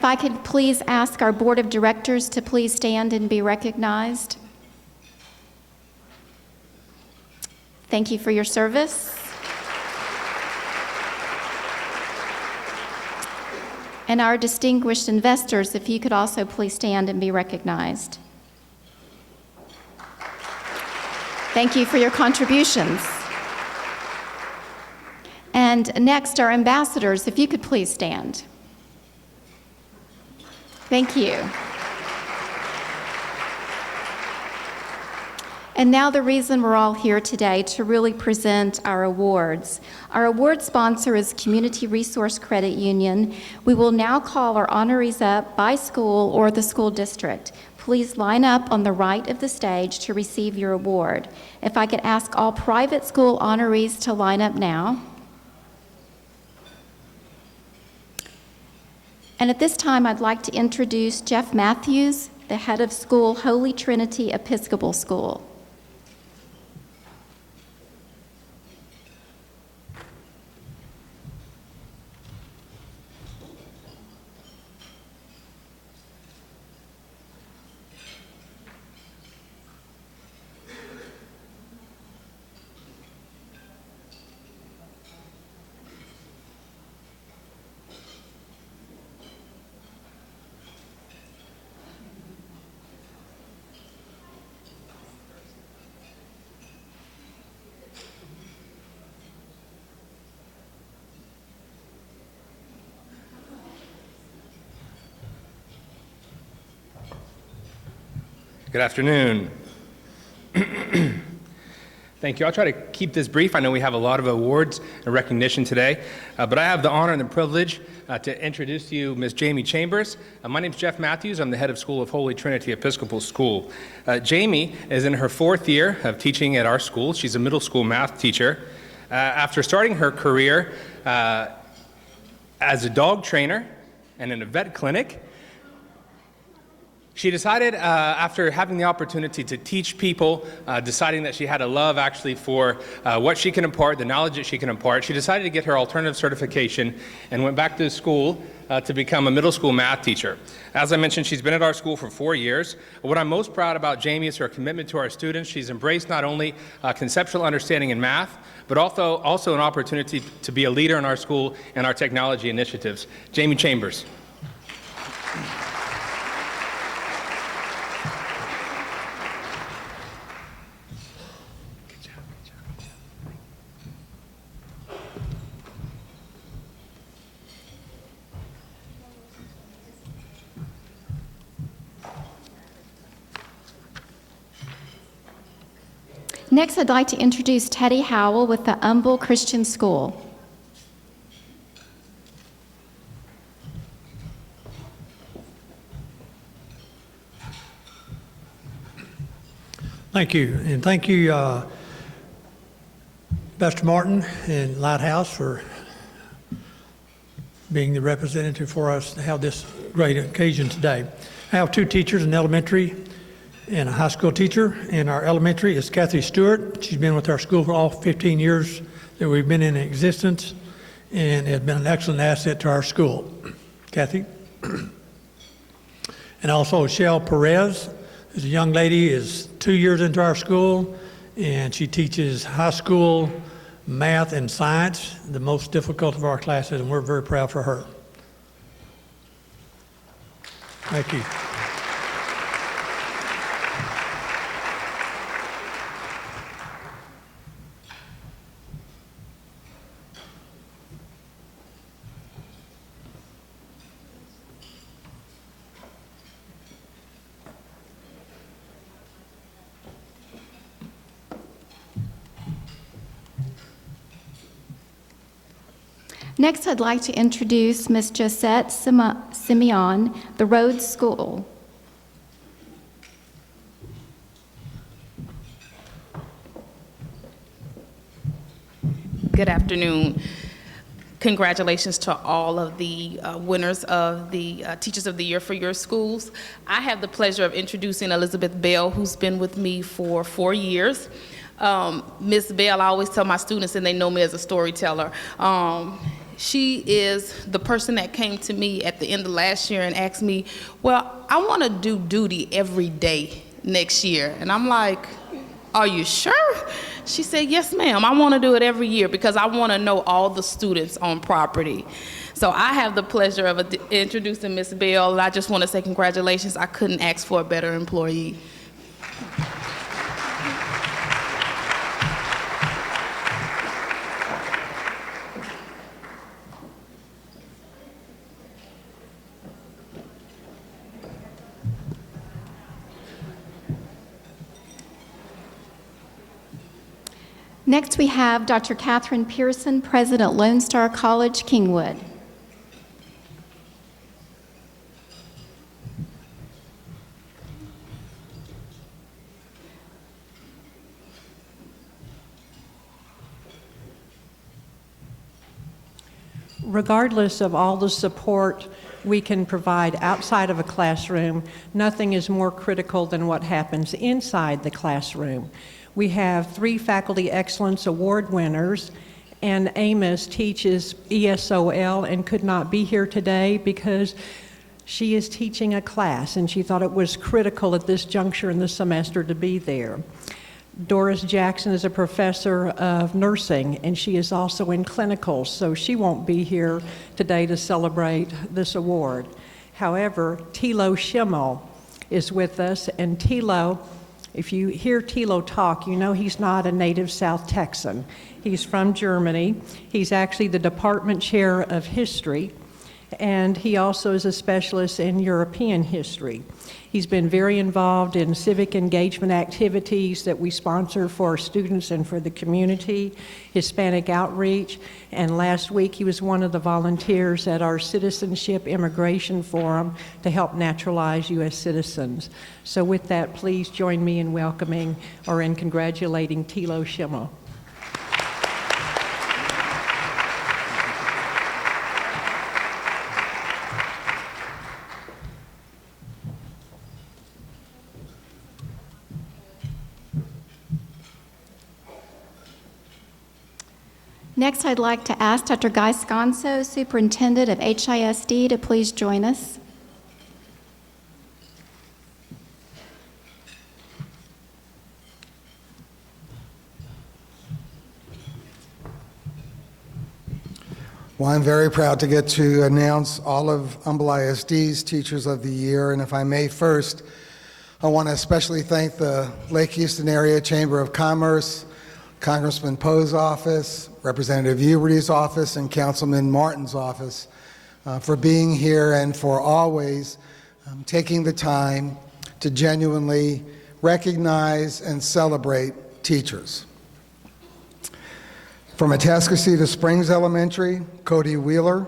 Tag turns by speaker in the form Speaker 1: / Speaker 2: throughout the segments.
Speaker 1: If I could please ask our Board of Directors to please stand and be recognized. Thank you for your service. And our distinguished investors, if you could also please stand and be recognized. Thank you for your contributions. And next, our ambassadors, if you could please stand. Thank you. And now the reason we're all here today to really present our awards. Our award sponsor is Community Resource Credit Union. We will now call our honorees up by school or the school district. Please line up on the right of the stage to receive your award. If I could ask all private school honorees to line up now. And at this time, I'd like to introduce Jeff Matthews, the head of school, Holy Trinity Episcopal School.
Speaker 2: Good afternoon. Thank you. I'll try to keep this brief. I know we have a lot of awards and recognition today, but I have the honor and the privilege to introduce to you Ms. Jamie Chambers. My name is Jeff Matthews. I'm the head of school of Holy Trinity Episcopal School. Jamie is in her 4th year of teaching at our school. She's a middle school math teacher. After starting her career as a dog trainer and in a vet clinic, she decided, after having the opportunity to teach people, deciding that she had a love actually for what she can impart, the knowledge that she can impart, she decided to get her alternative certification and went back to school to become a middle school math teacher. As I mentioned, she's been at our school for 4 years. What I'm most proud about Jamie is her commitment to our students. She's embraced not only conceptual understanding in math, but also an opportunity to be a leader in our school and our technology initiatives. Jamie Chambers.
Speaker 1: Next, I'd like to introduce Teddy Howell with the Humble Christian School.
Speaker 3: Thank you, and thank you, Pastor Martin and Lighthouse for being the representative for us to have this great occasion today. I have 2 teachers, an elementary and a high school teacher. In our elementary is Kathy Stewart. She's been with our school for all 15 years that we've been in existence and has been an excellent asset to our school. Kathy. And also Shell Perez, who's a young lady, is 2 years into our school, and she teaches high school math and science, the most difficult of our classes, and we're very proud for her. Thank you.
Speaker 1: Next, I'd like to introduce Ms. Josette Simeon, the Rhodes School.
Speaker 4: Good afternoon. Congratulations to all of the winners of the Teachers of the Year for your schools. I have the pleasure of introducing Elizabeth Bell, who's been with me for 4 years. Ms. Bell, I always tell my students, and they know me as a storyteller, She is the person that came to me at the end of last year and asked me, well, I want to do duty every day next year. And I'm like, are you sure? She said, yes, ma'am. I want to do it every year because I want to know all the students on property. So I have the pleasure of introducing Ms. Bell, and I just want to say congratulations. I couldn't ask for a better employee.
Speaker 1: Next, we have Dr. Katherine Pearson, President, Lone Star College, Kingwood.
Speaker 5: Regardless of all the support we can provide outside of a classroom, nothing is more critical than what happens inside the classroom. We have 3 Faculty Excellence Award winners, and Amos teaches ESOL and could not be here today because she is teaching a class, and she thought it was critical at this juncture in the semester to be there. Doris Jackson is a professor of nursing, and she is also in clinicals, so she won't be here today to celebrate this award. However, Tilo Schimmel is with us, and Tilo, if you hear Tilo talk, you know he's not a native South Texan. He's from Germany. He's actually the department chair of history, and he also is a specialist in European history. He's been very involved in civic engagement activities that we sponsor for our students and for the community, Hispanic outreach, and last week he was one of the volunteers at our Citizenship Immigration Forum to help naturalize U.S. citizens. So with that, please join me in welcoming or in congratulating Tilo Schimmel.
Speaker 1: Next, I'd like to ask Dr. Guy Sconzo, Superintendent of HISD, to please join us.
Speaker 6: Well, I'm very proud to get to announce all of Humble ISD's Teachers of the Year, and if I may first, I want to especially thank the Lake Houston Area Chamber of Commerce, Congressman Poe's office, Representative Huberty's office, and Councilman Martin's office for being here and for always taking the time to genuinely recognize and celebrate teachers. From Atascocita Springs Elementary, Cody Wheeler.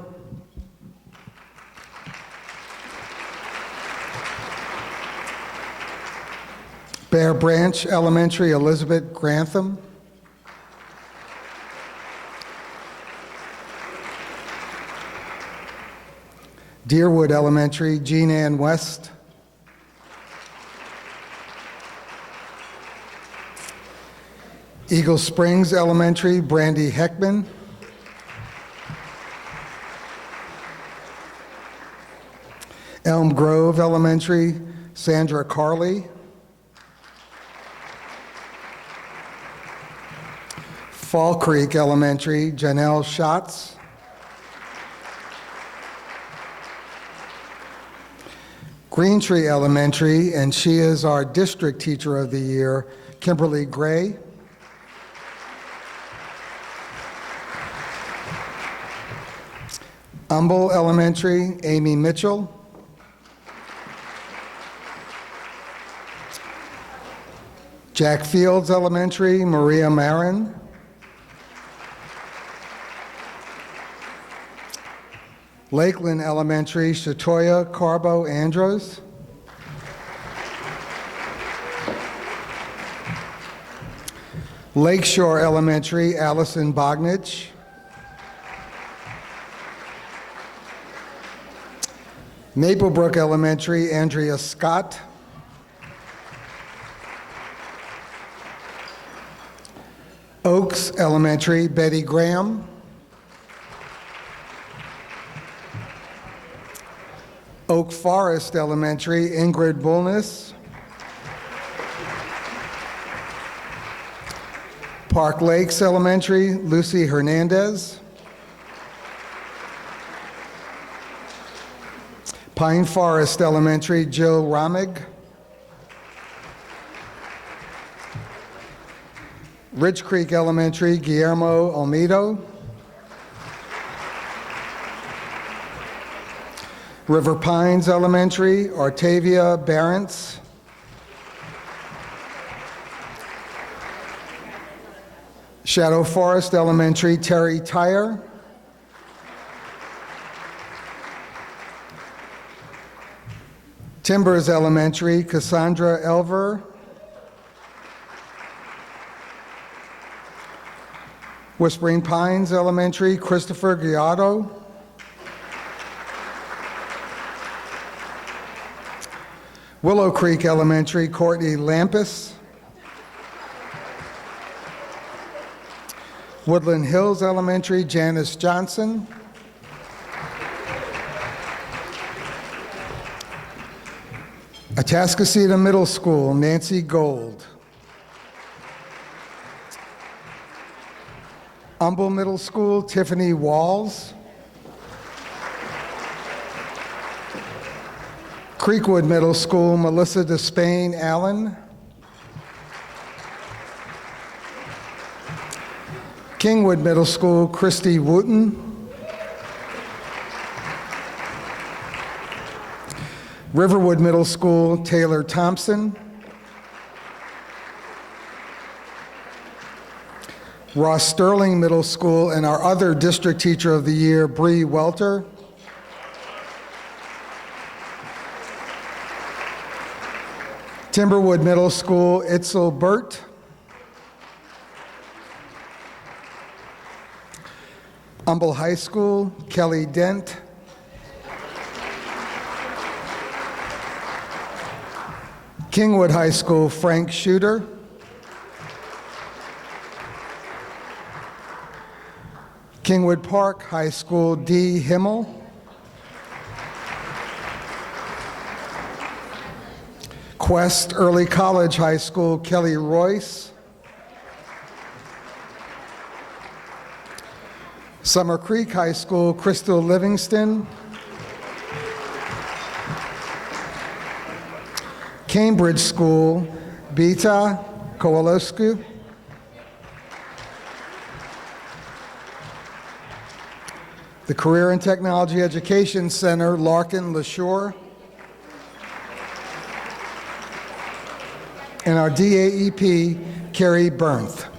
Speaker 6: Bear Branch Elementary, Elizabeth Grantham. Deerwood Elementary, Jean Ann West. Eagle Springs Elementary, Brandy Heckman. Elm Grove Elementary, Sandra Carley. Fall Creek Elementary, Janelle Schatz. Green Tree Elementary, and she is our District Teacher of the Year, Kimberly Gray. Humble Elementary, Amy Mitchell. Jack Fields Elementary, Maria Marin. Lakeland Elementary, Shatoya Carbo Andros. Lakeshore Elementary, Allison Bognich. Maplebrook Elementary, Andrea Scott. Oaks Elementary, Betty Graham. Oak Forest Elementary, Ingrid Bullness. Park Lakes Elementary, Lucy Hernandez. Pine Forest Elementary, Jill Ramig. Ridge Creek Elementary, Guillermo Olmedo. River Pines Elementary, Artavia Barentz. Shadow Forest Elementary, Terry Tyre. Timbers Elementary, Cassandra Elver. Whispering Pines Elementary, Christopher Giotto. Willow Creek Elementary, Courtney Lampus. Woodland Hills Elementary, Janice Johnson. Atascocita Middle School, Nancy Gold. Humble Middle School, Tiffany Walls. Creekwood Middle School, Melissa Despain Allen. Kingwood Middle School, Christy Wooten. Riverwood Middle School, Taylor Thompson. Ross Sterling Middle School, and our other District Teacher of the Year, Bree Welter. Timberwood Middle School, Itzel Burt. Humble High School, Kelly Dent. Kingwood High School, Frank Shooter. Kingwood Park High School, Dee Himmel. Quest Early College High School, Kelly Royce. Summer Creek High School, Crystal Livingston. Cambridge School, Beta Kowalewski. The Career and Technology Education Center, Larkin LaShore. And our DAEP, Carrie Bernth.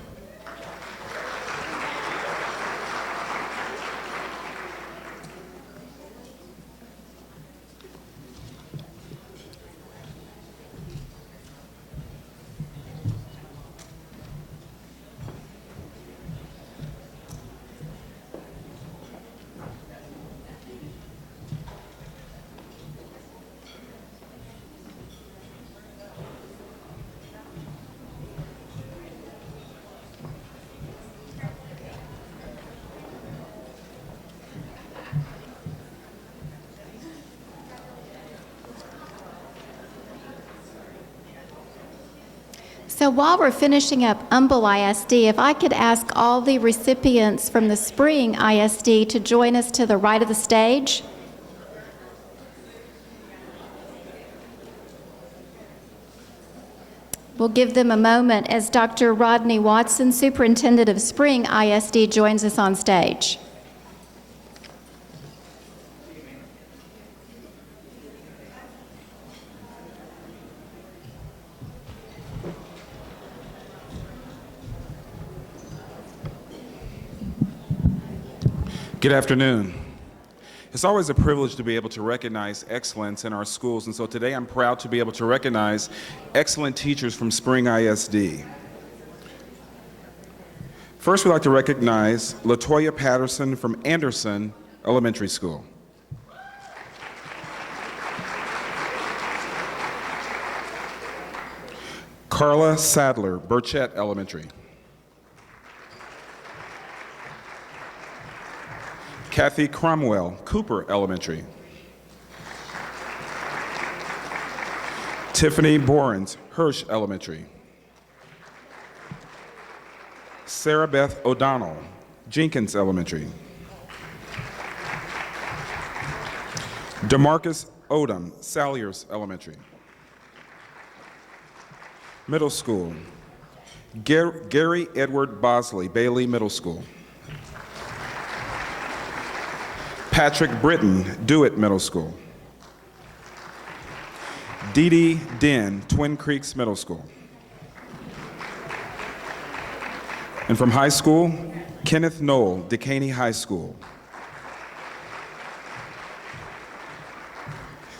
Speaker 1: So while we're finishing up Humble ISD, if I could ask all the recipients from the Spring ISD to join us to the right of the stage. We'll give them a moment as Dr. Rodney Watson, Superintendent of Spring ISD, joins us on stage.
Speaker 7: Good afternoon. It's always a privilege to be able to recognize excellence in our schools, and so today I'm proud to be able to recognize excellent teachers from Spring ISD. First, we'd like to recognize LaToya Patterson from Anderson Elementary School. Carla Sadler, Burchett Elementary. Kathy Cromwell, Cooper Elementary. Tiffany Borens, Hirsch Elementary. Sarah Beth O'Donnell, Jenkins Elementary. DeMarcus Odom, Salyers Elementary. Middle School, Gary Edward Bosley, Bailey Middle School. Patrick Britton, Dewitt Middle School. Dee Dee Den, Twin Creeks Middle School. And from high school, Kenneth Knoll, Decaney High School.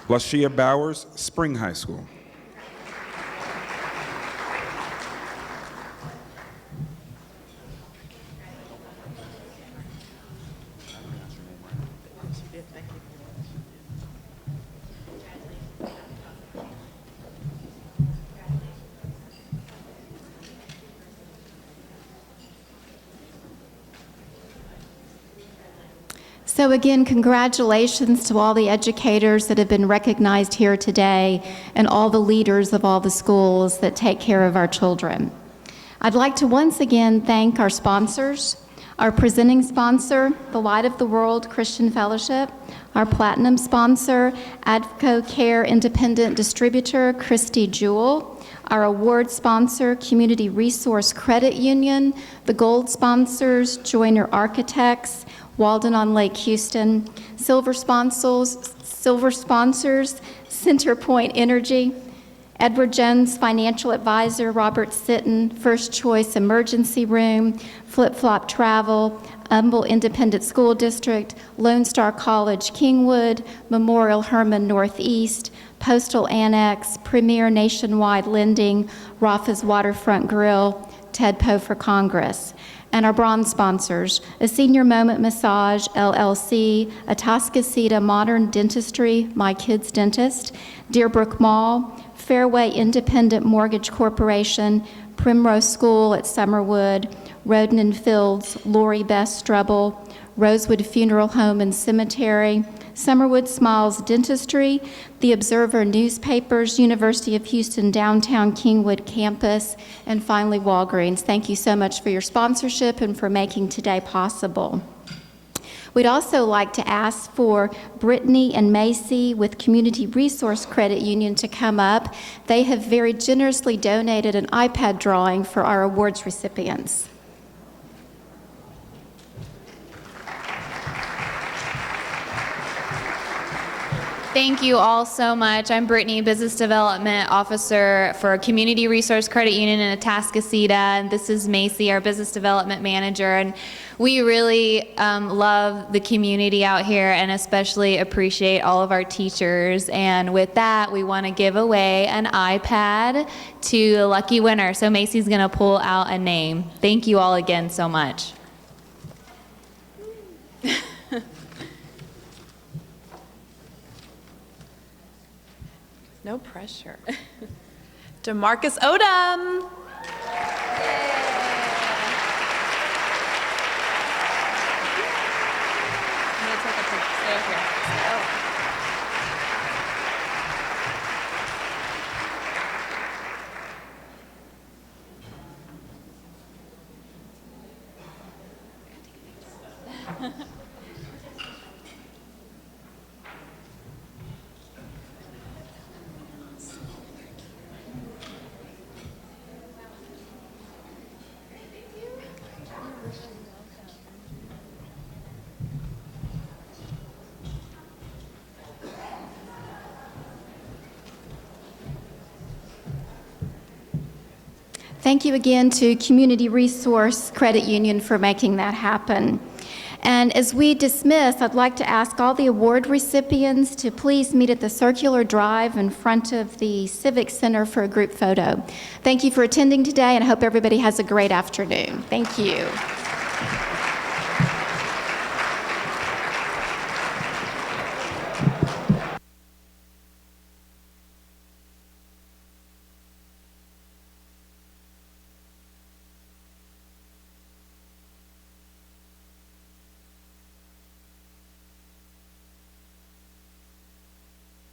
Speaker 7: Lashia Bowers, Spring High School.
Speaker 1: So again, congratulations to all the educators that have been recognized here today and all the leaders of all the schools that take care of our children. I'd like to once again thank our sponsors, our presenting sponsor, the Light of the World Christian Fellowship, our platinum sponsor, Adco Care Independent Distributor, Christy Jewell, our award sponsor, Community Resource Credit Union, the gold sponsors, Joyner Architects, Walden on Lake Houston, silver sponsors, Centerpoint Energy, Edward Jones Financial Advisor, Robert Sitton, First Choice Emergency Room, Flip Flop Travel, Humble Independent School District, Lone Star College Kingwood, Memorial Hermann Northeast, Postal Annex, Premier Nationwide Lending, Rafa's Waterfront Grill, Ted Poe for Congress. And our bronze sponsors, A Senior Moment Massage, LLC, Atascocita Modern Dentistry, My Kids Dentist, Deerbrook Mall, Fairway Independent Mortgage Corporation, Primrose School at Summerwood, Roden and Fields, Lori Best Strubble, Rosewood Funeral Home and Cemetery, Summerwood Smiles Dentistry, The Observer Newspapers, University of Houston Downtown Kingwood Campus, and finally Walgreens. Thank you so much for your sponsorship and for making today possible. We'd also like to ask for Brittany and Macy with Community Resource Credit Union to come up. They have very generously donated an iPad drawing for our awards recipients.
Speaker 8: Thank you all so much. I'm Brittany, Business Development Officer for Community Resource Credit Union in Atascocita, and this is Macy, our Business Development Manager. And we really love the community out here and especially appreciate all of our teachers. And with that, we want to give away an iPad to the lucky winner. So Macy's going to pull out a name. Thank you all again so much.
Speaker 9: No pressure. DeMarcus Odom. I'm gonna take a picture. Stay up here.
Speaker 1: Thank you again to Community Resource Credit Union for making that happen. And as we dismiss, I'd like to ask all the award recipients to please meet at the circular drive in front of the Civic Center for a group photo. Thank you for attending today, and I hope everybody has a great afternoon. Thank you.